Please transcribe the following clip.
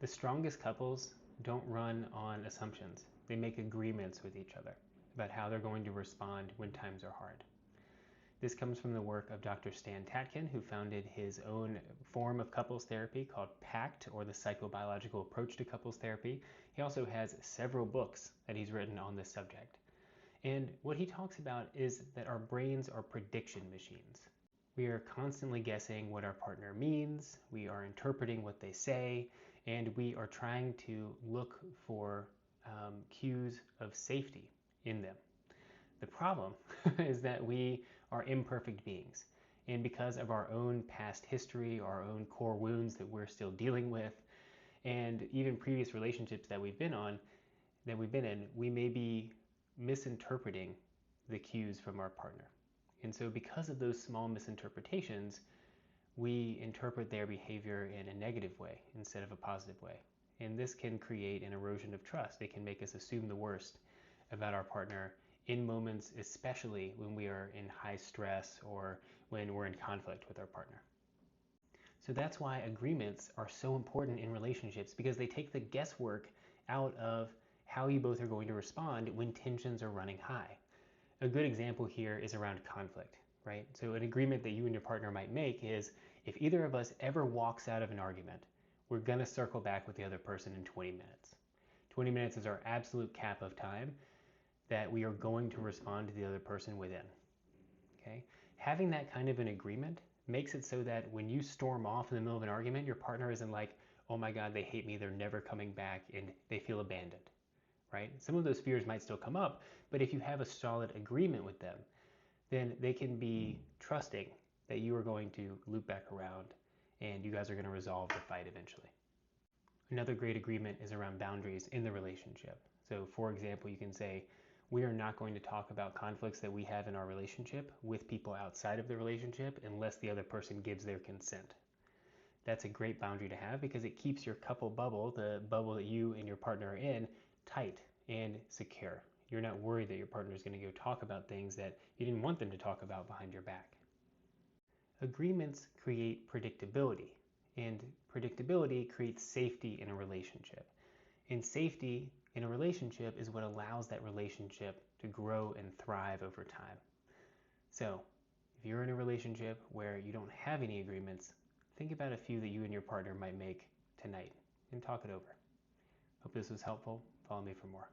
The strongest couples don't run on assumptions. They make agreements with each other about how they're going to respond when times are hard. This comes from the work of Dr. Stan Tatkin, who founded his own form of couples therapy called PACT, or the Psychobiological Approach to Couples Therapy. He also has several books that he's written on this subject. And what he talks about is that our brains are prediction machines. We are constantly guessing what our partner means, we are interpreting what they say, and we are trying to look for cues of safety in them. The problem is that we are imperfect beings. And because of our own past history, our own core wounds that we're still dealing with, and even previous relationships that we've been in, we may be misinterpreting the cues from our partner. And so because of those small misinterpretations, we interpret their behavior in a negative way instead of a positive way. And this can create an erosion of trust. It can make us assume the worst about our partner in moments, especially when we are in high stress or when we're in conflict with our partner. So that's why agreements are so important in relationships, because they take the guesswork out of how you both are going to respond when tensions are running high. A good example here is around conflict, right? So an agreement that you and your partner might make is, if either of us ever walks out of an argument, we're going to circle back with the other person in 20 minutes. 20 minutes is our absolute cap of time that we are going to respond to the other person within. Okay? Having that kind of an agreement makes it so that when you storm off in the middle of an argument, your partner isn't like, oh my God, they hate me, they're never coming back, and they feel abandoned. Right? Some of those fears might still come up, but if you have a solid agreement with them, then they can be trusting that you are going to loop back around and you guys are going to resolve the fight eventually. Another great agreement is around boundaries in the relationship. So for example, you can say, we are not going to talk about conflicts that we have in our relationship with people outside of the relationship unless the other person gives their consent. That's a great boundary to have because it keeps your couple bubble, the bubble that you and your partner are in, tight and secure. You're not worried that your partner is going to go talk about things that you didn't want them to talk about behind your back. Agreements create predictability, and predictability creates safety in a relationship. And safety in a relationship is what allows that relationship to grow and thrive over time. So, if you're in a relationship where you don't have any agreements, think about a few that you and your partner might make tonight and talk it over. Hope this was helpful. Follow me for more.